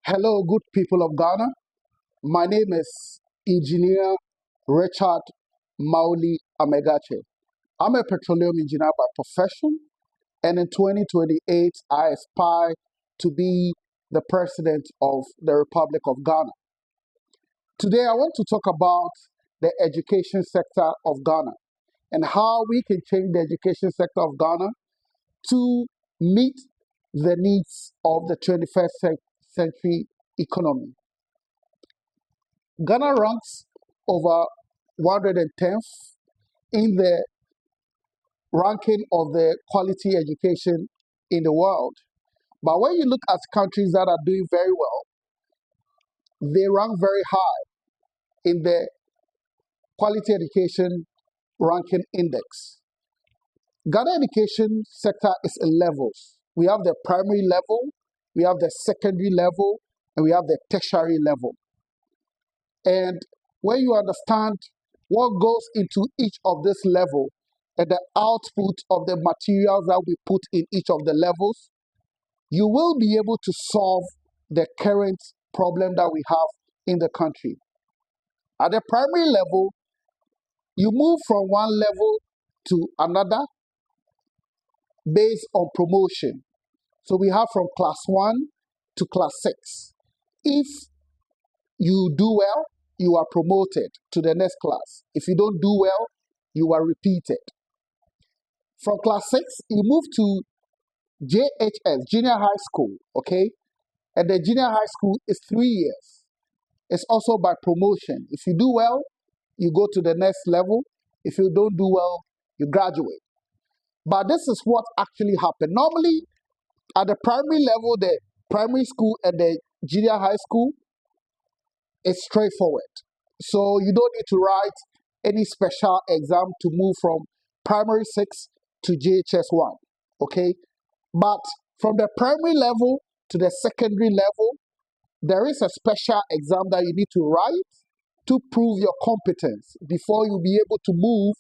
Hello, good people of Ghana. My name is Ing.Richard Mauli Amegatse. I'm a petroleum engineer by profession, and in 2028, I aspire to be the president of the Republic of Ghana. Today, I want to talk about the education sector of Ghana and how we can change the education sector of Ghana to meet the needs of the 21st century economy. Ghana ranks over 110th in the ranking of the quality education in the world. But when you look at countries that are doing very well, they rank very high in the quality education ranking index. Ghana education sector is in levels. We have the primary level, we have the secondary level, and we have the tertiary level. And when you understand what goes into each of this level and the output of the materials that we put in each of the levels, you will be able to solve the current problem that we have in the country. At the primary level, you move from one level to another based on promotion. So we have from class 1 to class 6. If you do well, you are promoted to the next class. If you don't do well, you are repeated. From class 6, you move to JHS, junior high school, okay? And the junior high school is 3 years. It's also by promotion. If you do well, you go to the next level. If you don't do well, you graduate. But this is what actually happened. Normally, at the primary level, the primary school and the junior high school, it's straightforward. So you don't need to write any special exam to move from primary 6 to JHS 1, okay? But from the primary level to the secondary level, there is a special exam that you need to write to prove your competence before you be able to move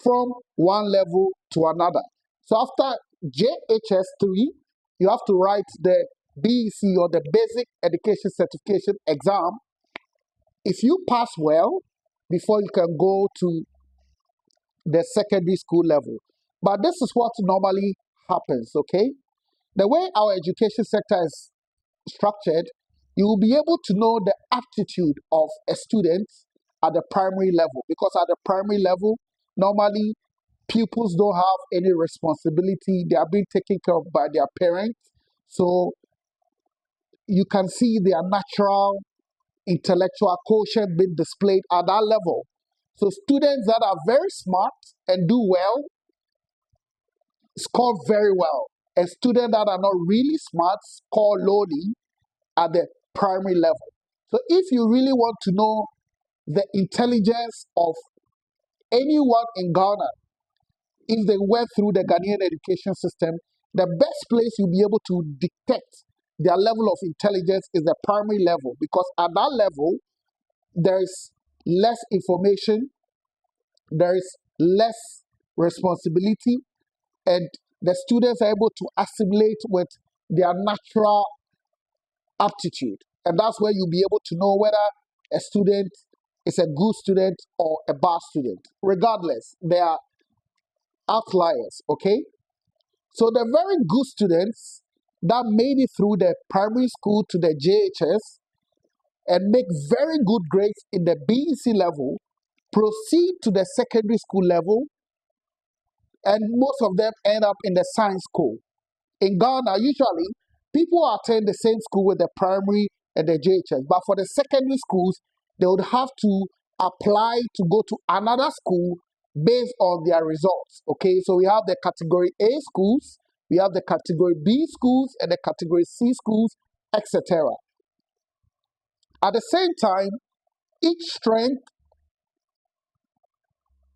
from one level to another. So after JHS 3, you have to write the BEC or the Basic Education Certification exam. If you pass well, before you can go to the secondary school level. But this is what normally happens, okay? The way our education sector is structured, you will be able to know the aptitude of a student at the primary level, because at the primary level, normally pupils don't have any responsibility. They are being taken care of by their parents. So you can see their natural intellectual quotient being displayed at that level. So students that are very smart and do well score very well. And students that are not really smart score lowly at the primary level. So if you really want to know the intelligence of anyone in Ghana, if they went through the Ghanaian education system, the best place you'll be able to detect their level of intelligence is the primary level, because at that level, there is less information, there is less responsibility, and the students are able to assimilate with their natural aptitude. And that's where you'll be able to know whether a student is a good student or a bad student. Regardless, they are outliers, okay? So the very good students that made it through the primary school to the JHS and make very good grades in the BEC level proceed to the secondary school level, and most of them end up in the science school. In Ghana, usually people attend the same school with the primary and the JHS, but for the secondary schools, they would have to apply to go to another school based on their results. Okay, so we have the category A schools, we have the category B schools, and the category C schools, etc. At the same time, each strength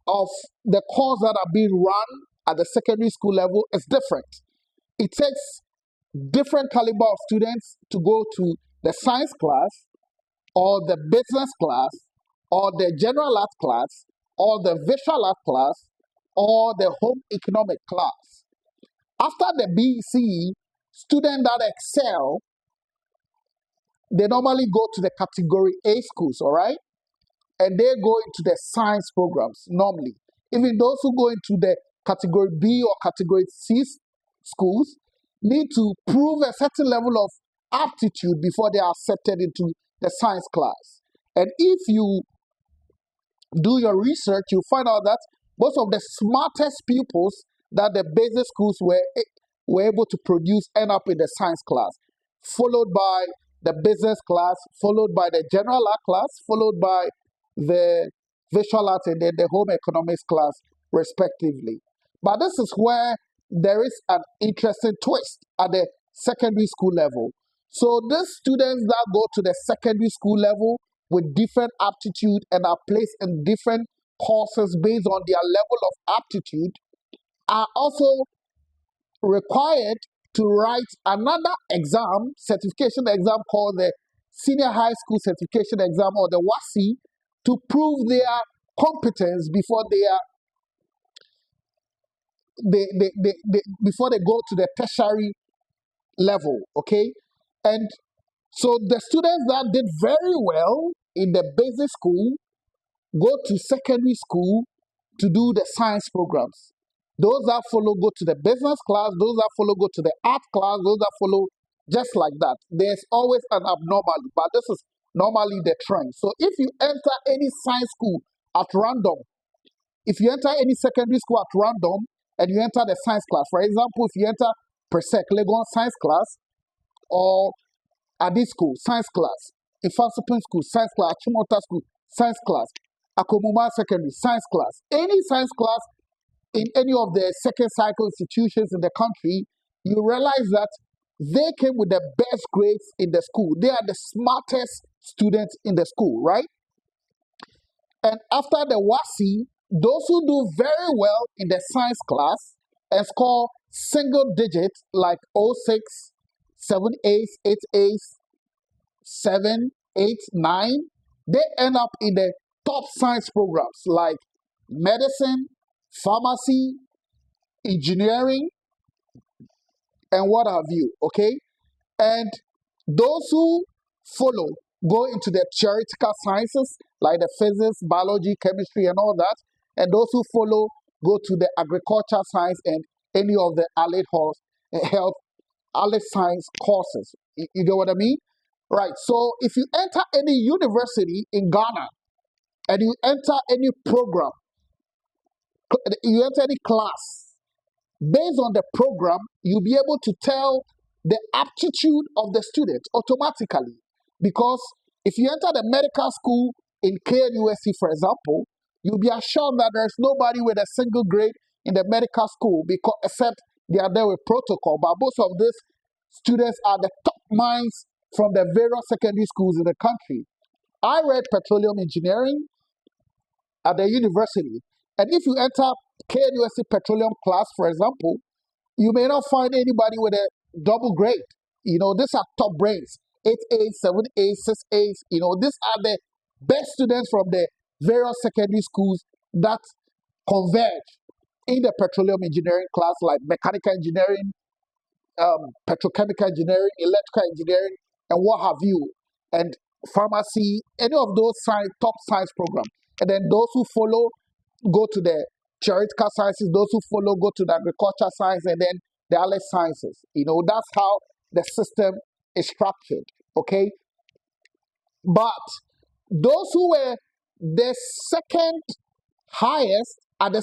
of the course that are being run at the secondary school level is different. It takes different caliber of students to go to the science class or the business class or the general art class or the visual art class or the home economic class. After the BEC, students that excel they normally go to the category A schools, all right? And they go into the science programs normally. Even those who go into the category B or category C schools need to prove a certain level of aptitude before they are accepted into the science class. And if you do your research, you find out that most of the smartest pupils that the basic schools were able to produce end up in the science class, followed by the business class, followed by the general art class, followed by the visual arts, and then the home economics class, respectively. But this is where there is an interesting twist at the secondary school level. So these students that go to the secondary school level with different aptitude and are placed in different courses based on their level of aptitude are also required to write another exam, certification exam called the Senior High School Certification Exam, or the WASI, to prove their competence before before they go to the tertiary level, okay? And so the students that did very well in the basic school go to secondary school to do the science programs. Those that follow go to the business class, those that follow go to the art class, those that follow just like that. There's always an abnormality, but this is normally the trend. So if you enter any science school at random, if you enter any secondary school at random and you enter the science class, for example, if you enter Persec, Legon science class, or Adi school, science class, Ifansupin school, science class, Achimota school, science class, Akomuma secondary, science class, any science class in any of the second cycle institutions in the country, you realize that they came with the best grades in the school. They are the smartest students in the school, right? And after the WASI, those who do very well in the science class and score single digits like 06, 7 A's, 8 A's, 7, 8, 9, they end up in the top science programs like medicine, pharmacy, engineering, and what have you, okay? And those who follow go into the theoretical sciences like the physics, biology, chemistry, and all that. And those who follow go to the agriculture science and any of the health, allied science courses. You know what I mean? Right. So if you enter any university in Ghana and you enter any program, you enter any class, based on the program, you'll be able to tell the aptitude of the student automatically. Because if you enter the medical school in KNUST, for example, you'll be assured that there's nobody with a single grade in the medical school because except they are there with protocol. But most of these students are the top minds from the various secondary schools in the country. I read petroleum engineering at the university. And if you enter KNUST petroleum class, for example, you may not find anybody with a double grade. You know, these are top brains, 8 A's, 7 A's, 6 A's. You know, these are the best students from the various secondary schools that converge in the petroleum engineering class, like mechanical engineering, petrochemical engineering, electrical engineering, and what have you, and pharmacy, any of those top science programs. And then those who follow go to the theoretical sciences, those who follow go to the agriculture science, and then the allied sciences. You know, that's how the system is structured, okay? But those who were the second highest at the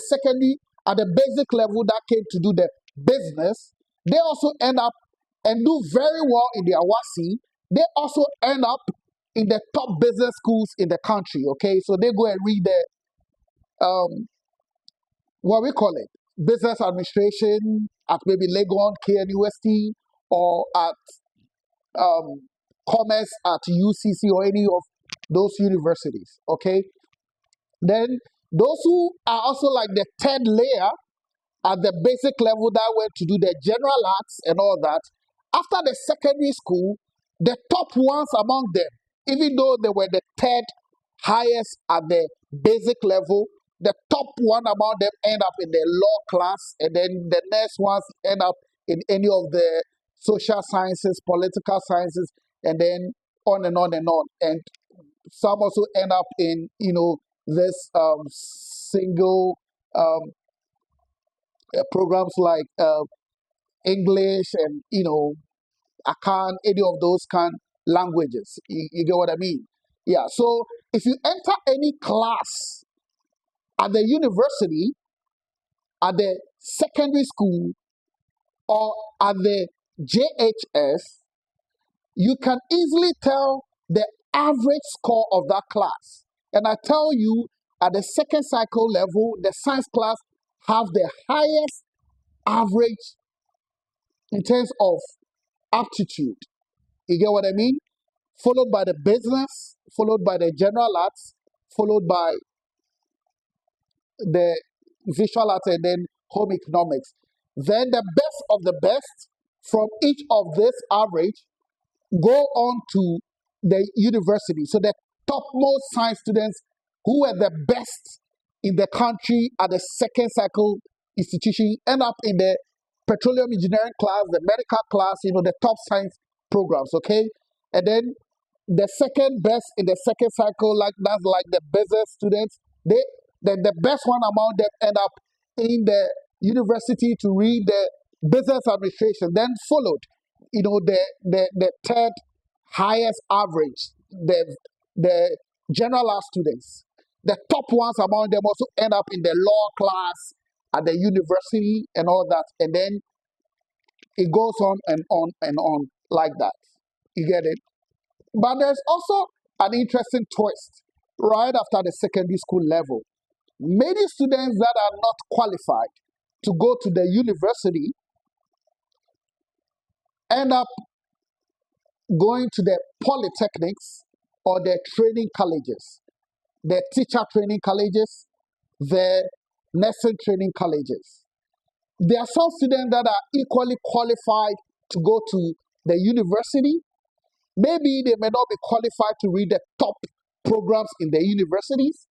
basic level that came to do the business, they also end up and do very well in their WASI. They also end up in the top business schools in the country, okay? So they go and read the, what we call it, business administration at maybe Legon, KNUST, or at commerce at UCC or any of those universities, okay? Then those who are also like the third layer at the basic level that went to do the general arts and all that, after the secondary school, the top ones among them, even though they were the third highest at the basic level, the top one among them end up in the law class, and then the next ones end up in any of the social sciences, political sciences, and then on and on and on. And some also end up in, this single um, programs like English and, I can't any of those kind languages. You get what I mean? Yeah. So if you enter any class at the university, at the secondary school, or at the JHS, you can easily tell the average score of that class. And I tell you, at the second cycle level, the science class have the highest average in terms of aptitude. You get what I mean? Followed by the business, followed by the general arts, followed by the visual arts, and then home economics. Then the best of the best from each of this average go on to the university. So the topmost science students who were the best in the country at the second cycle institution end up in the petroleum engineering class, the medical class, the top science programs, okay? And then the second best in the second cycle, like that's like the business students, the best one among them end up in the university to read the business administration, then followed, the third highest average, the general arts students. The top ones among them also end up in the law class at the university and all that. And then it goes on and on and on like that. You get it? But there's also an interesting twist right after the secondary school level. Many students that are not qualified to go to the university end up going to the polytechnics or the training colleges, the teacher training colleges, the nursing training colleges. There are some students that are equally qualified to go to the university. Maybe they may not be qualified to read the top programs in the universities,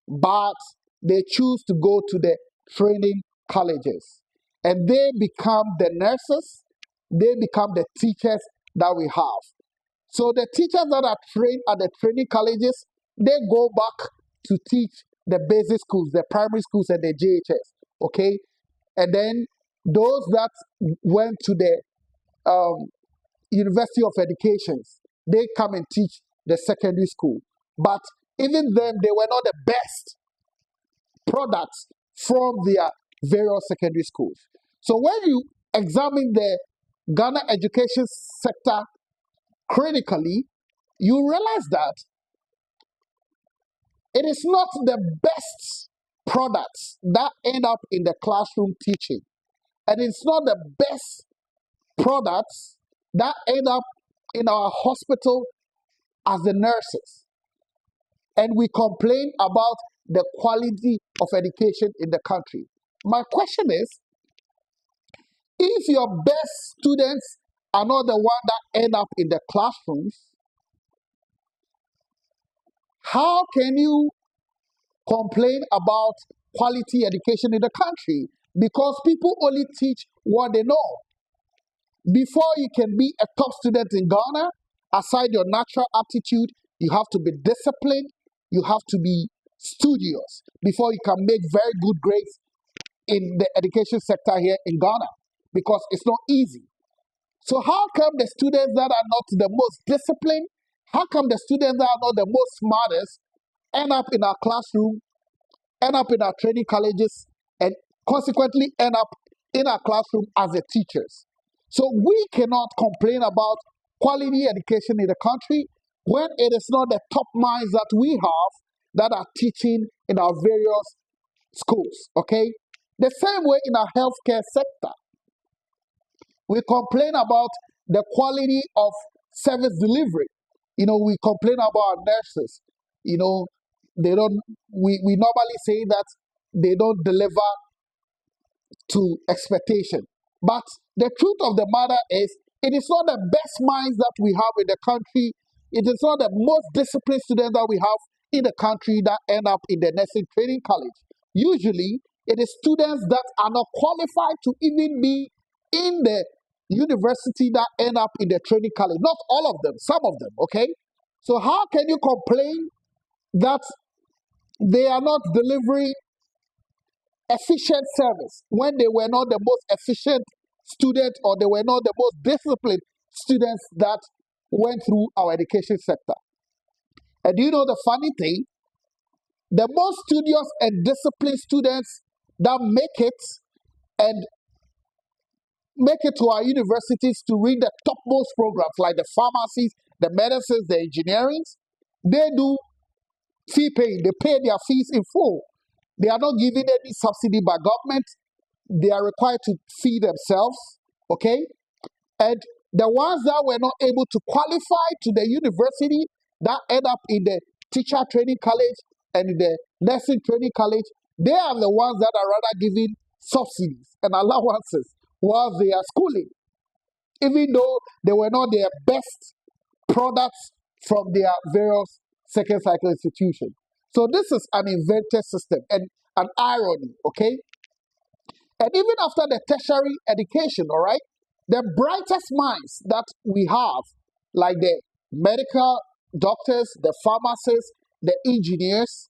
but they choose to go to the training colleges. And they become the nurses, they become the teachers that we have. So the teachers that are trained at the training colleges, they go back to teach the basic schools, the primary schools and the JHS, okay? And then those that went to the University of Educations, they come and teach the secondary school. But even them, they were not the best products from their various secondary schools. So when you examine the Ghana education sector critically, you realize that it is not the best products that end up in the classroom teaching. And it's not the best products that end up in our hospital as the nurses. And we complain about the quality of education in the country. My question is, if your best students are not the ones that end up in the classrooms, how can you complain about quality education in the country? Because people only teach what they know. Before you can be a top student in Ghana, aside your natural aptitude, you have to be disciplined, you have to be studious before you can make very good grades in the education sector here in Ghana, because it's not easy. So how come the students that are not the most disciplined, how come the students that are not the most smartest end up in our classroom, end up in our training colleges, and consequently end up in our classroom as the teachers? So we cannot complain about quality education in the country when it is not the top minds that we have that are teaching in our various schools, okay? The same way in our healthcare sector. We complain about the quality of service delivery. We complain about our nurses. They don't, we normally say that they don't deliver to expectation. But the truth of the matter is, it is not the best minds that we have in the country. It is not the most disciplined students that we have in the country that end up in the nursing training college. Usually, it is students that are not qualified to even be in the university that end up in the training college. Not all of them, some of them, okay? So how can you complain that they are not delivering efficient service when they were not the most efficient students or they were not the most disciplined students that went through our education sector? And do you know the funny thing? The most studious and disciplined students that and make it to our universities to read the topmost programs like the pharmacies, the medicines, the engineerings, they do fee paying. They pay their fees in full. They are not given any subsidy by government. They are required to feed themselves, okay? And the ones that were not able to qualify to the university that end up in the teacher training college and in the nursing training college, they are the ones that are rather given subsidies and allowances while they are schooling, even though they were not their best products from their various second cycle institutions. So this is an invented system and an irony, okay? And even after the tertiary education, all right, the brightest minds that we have, like the medical doctors, the pharmacists, the engineers,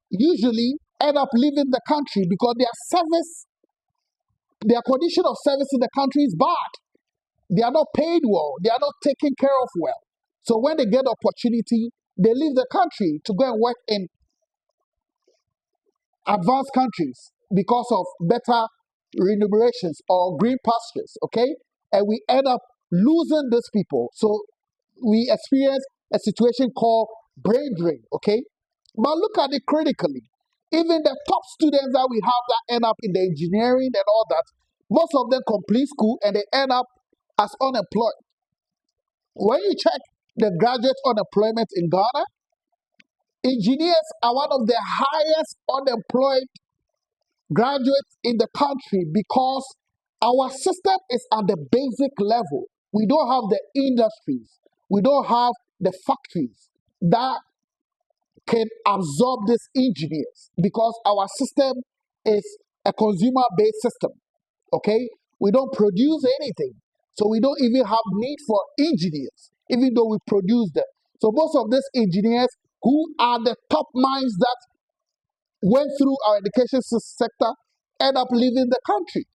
usually end up leaving the country because their condition of service in the country is bad. They are not paid well. They are not taken care of well. So when they get opportunity, they leave the country to go and work in advanced countries because of better remunerations or green pastures, okay? And we end up losing these people. So we experience a situation called brain drain, okay? But look at it critically. Even the top students that we have that end up in the engineering and all that, most of them complete school and they end up as unemployed. When you check the graduate unemployment in Ghana, engineers are one of the highest unemployed graduates in the country because our system is at the basic level. We don't have the industries. We don't have the factories that can absorb these engineers because our system is a consumer-based system, okay? We don't produce anything. So we don't even have need for engineers, even though we produce them. So most of these engineers who are the top minds that went through our education sector end up leaving the country.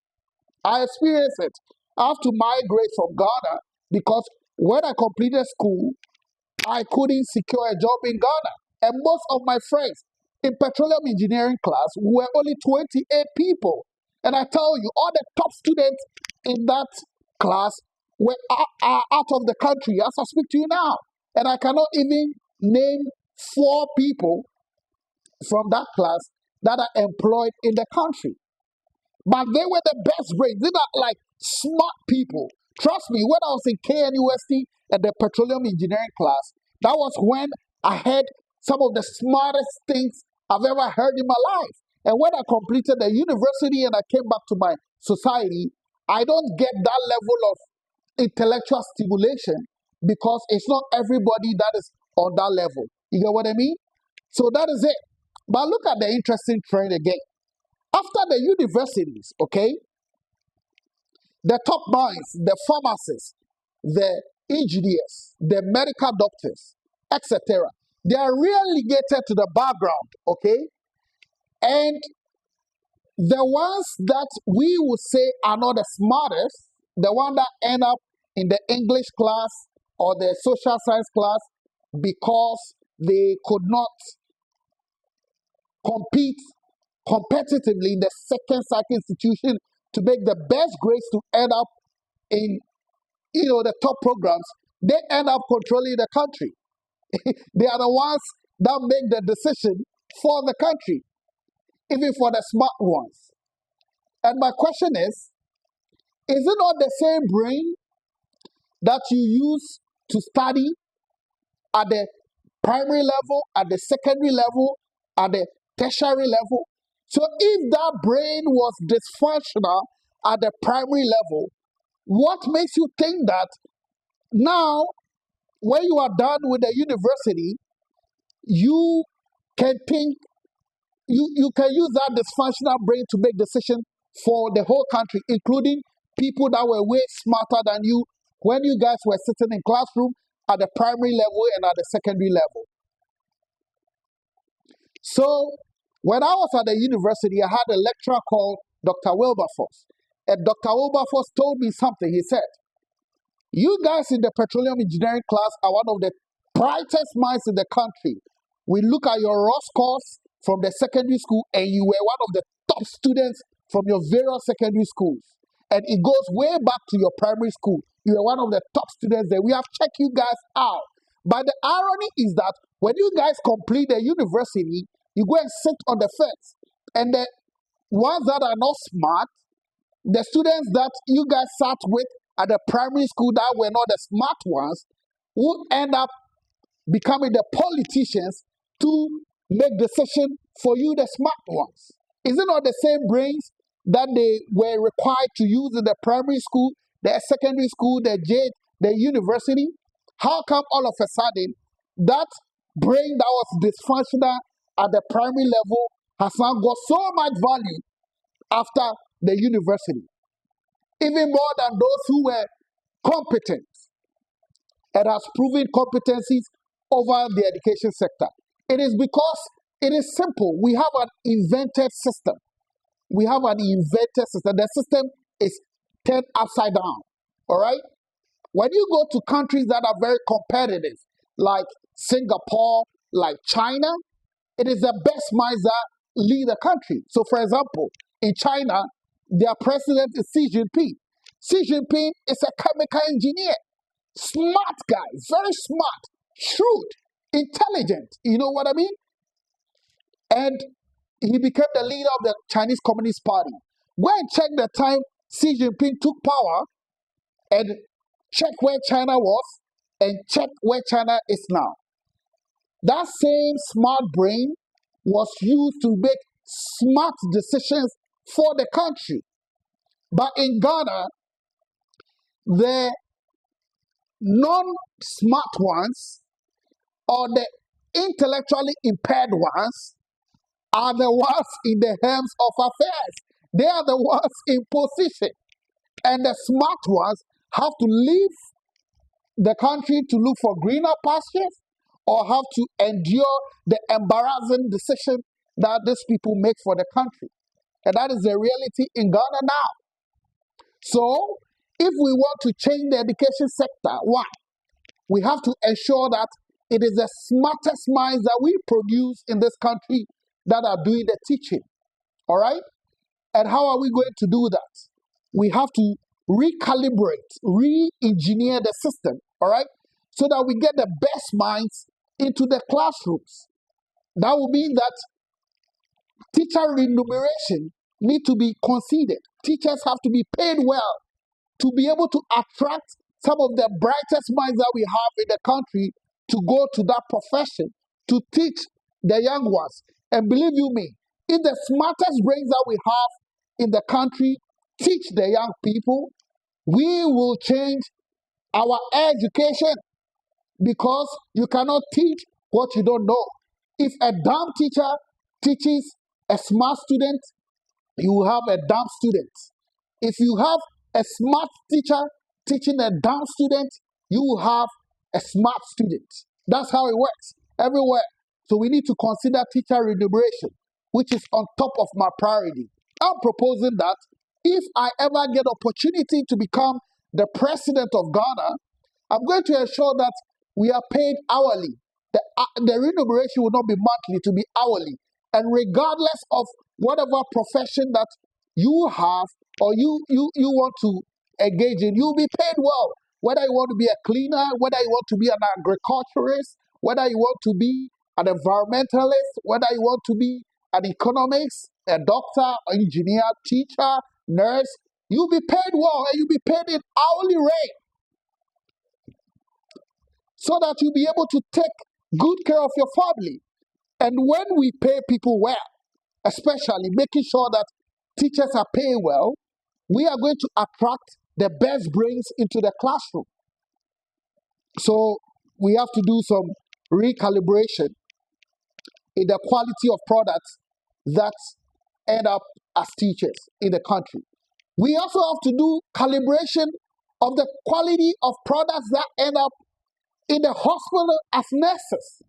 I experienced it. I have to migrate from Ghana because when I completed school, I couldn't secure a job in Ghana. And most of my friends in petroleum engineering class were only 28 people. And I tell you, all the top students in that class are out of the country as I speak to you now. And I cannot even name 4 people from that class that are employed in the country. But they were the best brains. These are like smart people. Trust me, when I was in KNUST and the petroleum engineering class, that was when I heard some of the smartest things I've ever heard in my life. And when I completed the university and I came back to my society, I don't get that level of intellectual stimulation because it's not everybody that is on that level. You get what I mean? So that is it. But look at the interesting trend again. After the universities, okay, the top minds, the pharmacists, the engineers, the medical doctors, etc., they are relegated to the background, okay? And the ones that we would say are not the smartest, the one that end up in the English class or the social science class because they could not compete competitively in the second cycle institution to make the best grades to end up in the top programs, they end up controlling the country. They are the ones that make the decision for the country, even for the smart ones. And my question is it not the same brain that you use to study at the primary level, at the secondary level, at the tertiary level? So if that brain was dysfunctional at the primary level, what makes you think that now, when you are done with the university, you can think, you can use that dysfunctional brain to make decisions for the whole country, including people that were way smarter than you when you guys were sitting in classroom at the primary level and at the secondary level. So when I was at the university, I had a lecturer called Dr. Wilberforce. And Dr. Wilberforce told me something. He said, you guys in the petroleum engineering class are one of the brightest minds in the country. We look at your raw scores from the secondary school, and you were one of the top students from your various secondary schools. And it goes way back to your primary school. You were one of the top students there. We have checked you guys out. But the irony is that when you guys complete the university, you go and sit on the fence. And the ones that are not smart, the students that you guys sat with at the primary school that were not the smart ones, will end up becoming the politicians to make decisions for you, the smart ones. Is it not the same brains that they were required to use in the primary school, the secondary school, the university? How come all of a sudden that brain that was dysfunctional at the primary level has now got so much value after the university? Even more than those who were competent and has proven competencies over the education sector. It is because it is simple. We have an invented system. We have an invented system. The system is turned upside down. All right? When you go to countries that are very competitive, like Singapore, like China, it is the best minds that lead the country. So, for example, in China, their president is Xi Jinping. Xi Jinping is a chemical engineer. Smart guy, very smart, shrewd, intelligent. You know what I mean? And he became the leader of the Chinese Communist Party. Go and check the time Xi Jinping took power and check where China was and check where China is now. That same smart brain was used to make smart decisions for the country. But in Ghana, the non-smart ones or the intellectually impaired ones are the ones in the helms of affairs. They are the ones in position. And the smart ones have to leave the country to look for greener pastures or have to endure the embarrassing decision that these people make for the country. And that is the reality in Ghana now. So, if we want to change the education sector, one, we have to ensure that it is the smartest minds that we produce in this country that are doing the teaching. All right? And how are we going to do that? We have to recalibrate, re-engineer the system, all right? So that we get the best minds into the classrooms. That will mean that teacher remuneration need to be considered. Teachers have to be paid well to be able to attract some of the brightest minds that we have in the country to go to that profession, to teach the young ones. And believe you me, if the smartest brains that we have in the country teach the young people, we will change our education, because you cannot teach what you don't know. If a dumb teacher teaches a smart student, you will have a dumb student. If you have a smart teacher teaching a dumb student, you will have a smart student. That's how it works everywhere. So we need to consider teacher remuneration, which is on top of my priority. I'm proposing that if I ever get opportunity to become the president of Ghana, I'm going to ensure that we are paid hourly. The remuneration will not be monthly, to be hourly. And regardless of whatever profession that you have or you want to engage in, you'll be paid well. Whether you want to be a cleaner, whether you want to be an agriculturist, whether you want to be an environmentalist, whether you want to be an economist, a doctor, engineer, teacher, nurse, you'll be paid well, and you'll be paid in hourly rate, so that you'll be able to take good care of your family. And when we pay people well, especially making sure that teachers are paid well, we are going to attract the best brains into the classroom. So we have to do some recalibration in the quality of products that end up as teachers in the country. We also have to do calibration of the quality of products that end up in the hospital as nurses.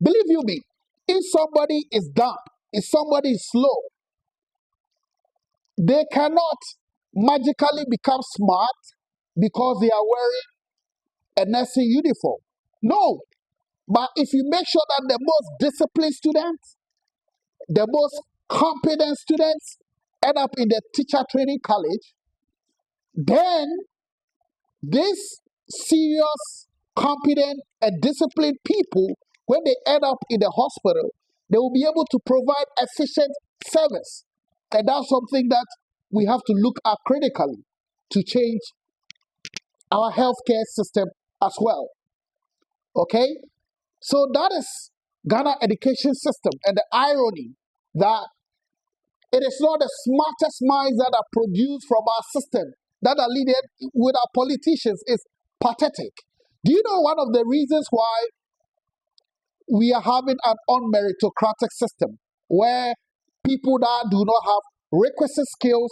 Believe you me, if somebody is dumb, if somebody is slow, they cannot magically become smart because they are wearing a nursing uniform. No. But if you make sure that the most disciplined students, the most competent students end up in the teacher training college, then these serious, competent, and disciplined people, when they end up in the hospital, they will be able to provide efficient service. And that's something that we have to look at critically to change our healthcare system as well. Okay? So that is Ghana education system, and the irony that it is not the smartest minds that are produced from our system that are leaded with our politicians is pathetic. Do you know one of the reasons why we are having an unmeritocratic system where people that do not have requisite skills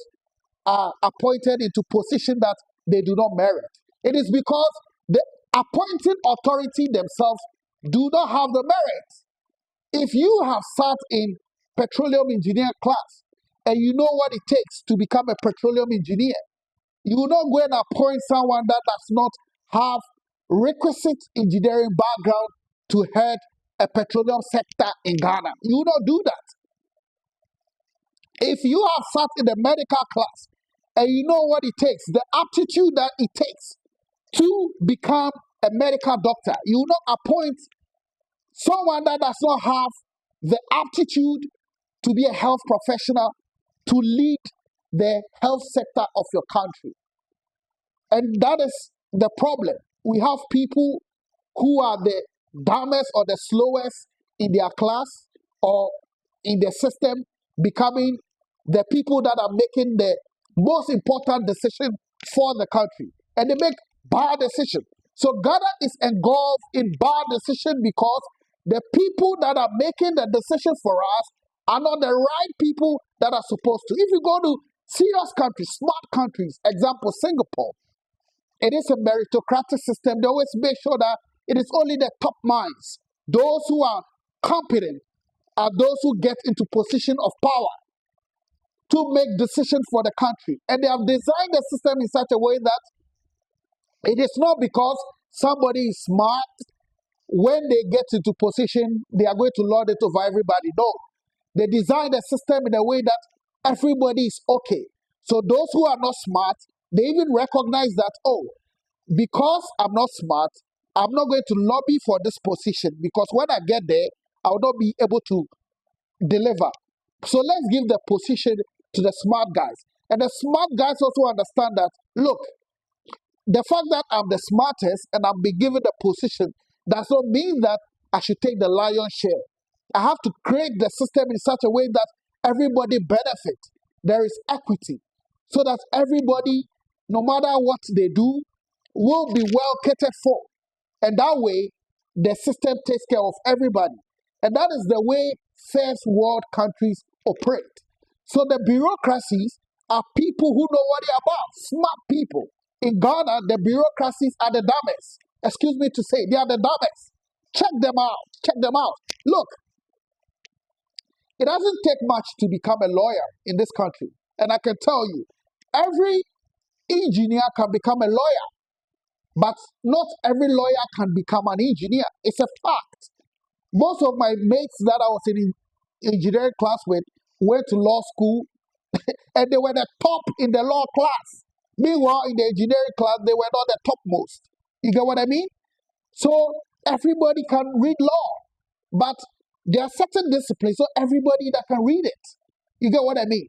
are appointed into positions that they do not merit? It is because the appointing authority themselves do not have the merit. If you have sat in petroleum engineer class and you know what it takes to become a petroleum engineer, you will not go and appoint someone that does not have requisite engineering background to head a petroleum sector in Ghana. You will not do that. If you have sat in the medical class and you know what it takes, the aptitude that it takes to become a medical doctor, you will not appoint someone that does not have the aptitude to be a health professional to lead the health sector of your country. And that is the problem. We have people who are the dumbest or the slowest in their class or in the system becoming the people that are making the most important decision for the country. And they make bad decisions. So Ghana is engulfed in bad decisions because the people that are making the decisions for us are not the right people that are supposed to. If you go to serious countries, smart countries, example Singapore, it is a meritocratic system. They always make sure that it is only the top minds, those who are competent, are those who get into position of power to make decisions for the country. And they have designed the system in such a way that it is not because somebody is smart, when they get into position, they are going to lord it over everybody. No. They design the system in a way that everybody is okay. So those who are not smart, they even recognize that, oh, because I'm not smart, I'm not going to lobby for this position because when I get there, I will not be able to deliver. So let's give the position to the smart guys. And the smart guys also understand that, look, the fact that I'm the smartest and I'm being given the position does not mean that I should take the lion's share. I have to create the system in such a way that everybody benefits. There is equity so that everybody, no matter what they do, will be well catered for. And that way, the system takes care of everybody. And that is the way first world countries operate. So the bureaucracies are people who know what they're about, smart people. In Ghana, the bureaucracies are the dumbest. Excuse me to say, they are the dumbest. Check them out. Check them out. Look, it doesn't take much to become a lawyer in this country. And I can tell you, every engineer can become a lawyer, but not every lawyer can become an engineer. It's a fact. Most of my mates that I was in engineering class with went to law school and they were the top in the law class. Meanwhile, in the engineering class, they were not the topmost. You get what I mean? So everybody can read law, but there are certain disciplines, so everybody that can read it. You get what I mean?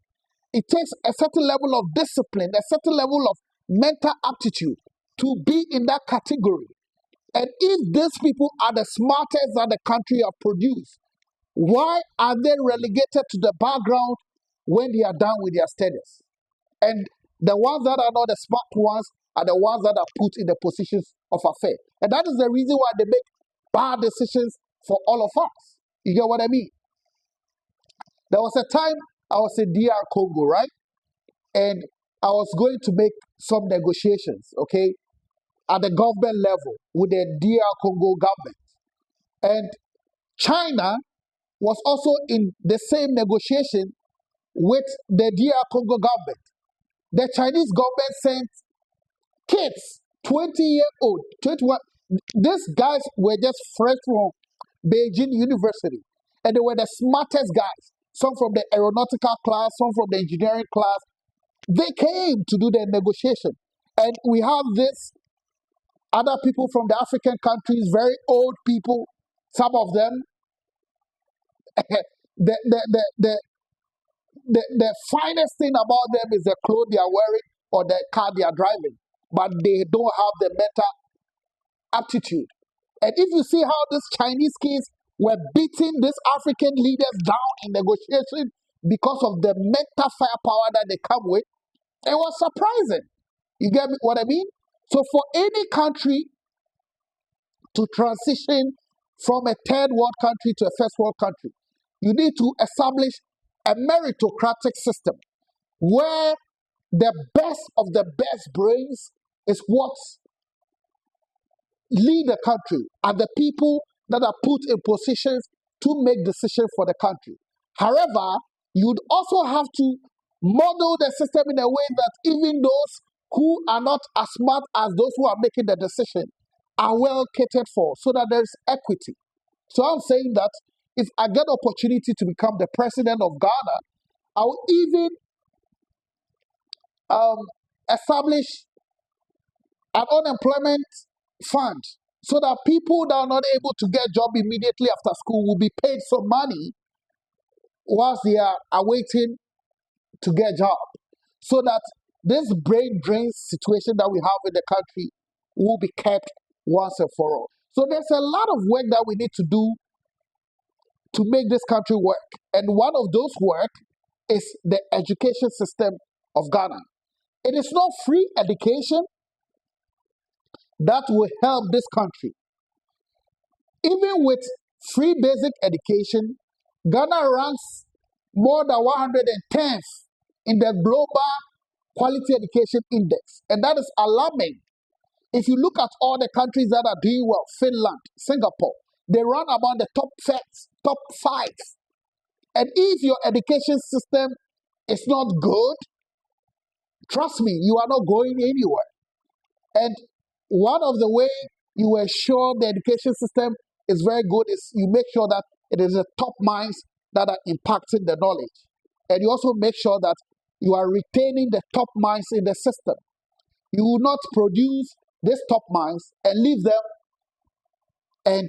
It takes a certain level of discipline, a certain level of mental aptitude to be in that category. And if these people are the smartest that the country have produced, why are they relegated to the background when they are done with their studies? And the ones that are not the smart ones are the ones that are put in the positions of affairs. And that is the reason why they make bad decisions for all of us. You get what I mean? There was a time I was in DR Congo, right? And I was going to make some negotiations, okay, at the government level with the DR Congo government. And China was also in the same negotiation with the DR Congo government. The Chinese government sent kids, 20-year-old, 21. These guys were just fresh from Beijing University. And they were the smartest guys. Some from the aeronautical class, some from the engineering class. They came to do the negotiation. And we have this other people from the African countries, very old people. Some of them, the, the, the, the, the finest thing about them is the clothes they are wearing or the car they are driving. But they don't have the mental aptitude. And if you see how these Chinese kids were beating these African leaders down in negotiation because of the mental firepower that they come with, it was surprising. You get what I mean? So for any country to transition from a third world country to a first world country, you need to establish a meritocratic system where the best of the best brains is what lead the country and the people that are put in positions to make decisions for the country. However, you'd also have to model the system in a way that even those who are not as smart as those who are making the decision are well catered for so that there's equity. So I'm saying that if I get opportunity to become the president of Ghana, I will even establish an unemployment fund so that people that are not able to get a job immediately after school will be paid some money whilst they are awaiting to get a job. So that this brain drain situation that we have in the country will be kept once and for all. So there's a lot of work that we need to do to make this country work. And one of those work is the education system of Ghana. It is not free education that will help this country. Even with free basic education, Ghana ranks more than 110th in the global quality education index. And that is alarming. If you look at all the countries that are doing well, Finland, Singapore, they run among the top 5. And if your education system is not good, trust me, you are not going anywhere. And one of the way you ensure the education system is very good is you make sure that it is the top minds that are impacting the knowledge. And you also make sure that you are retaining the top minds in the system. You will not produce these top minds and leave them and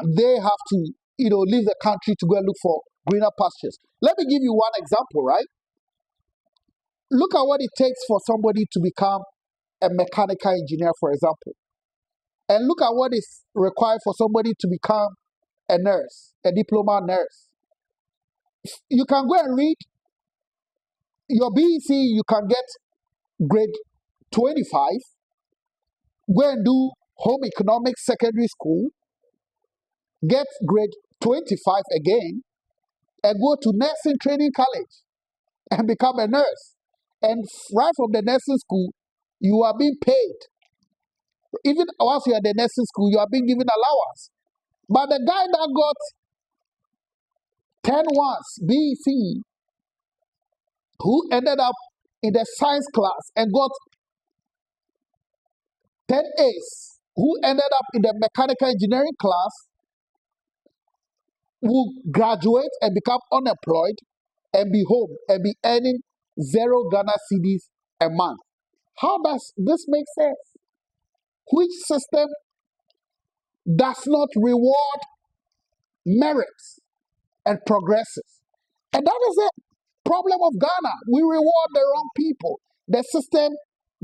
they have to, leave the country to go and look for greener pastures. Let me give you one example, right? Look at what it takes for somebody to become a mechanical engineer, for example. And look at what is required for somebody to become a nurse, a diploma nurse. You can go and read your BEC, you can get grade 25, go and do home economics secondary school, get grade 25 again, and go to nursing training college and become a nurse. And right from the nursing school, you are being paid. Even whilst you are at the nursing school, you are being given allowance. But the guy that got 10 ones, BEC, who ended up in the science class and got 10 A's, who ended up in the mechanical engineering class, will graduate and become unemployed and be home and be earning 0 Ghana cedis a month. How does this make sense? Which system does not reward merits and progresses? And that is the problem of Ghana. We reward the wrong people. The system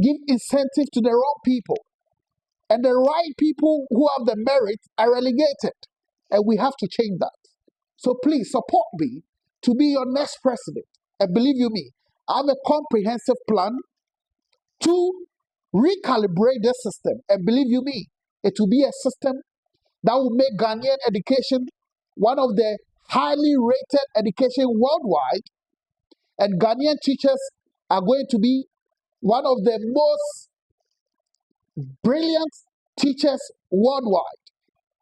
gives incentive to the wrong people. And the right people who have the merit are relegated. And we have to change that. So please support me to be your next president. And believe you me, I have a comprehensive plan to recalibrate the system. And believe you me, it will be a system that will make Ghanaian education one of the highly rated education worldwide. And Ghanaian teachers are going to be one of the most brilliant teachers worldwide.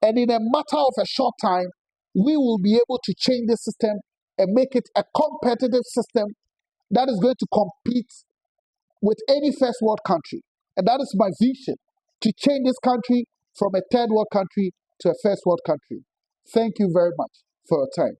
And in a matter of a short time, we will be able to change the system and make it a competitive system that is going to compete with any first world country. And that is my vision, to change this country from a third world country to a first world country. Thank you very much for your time.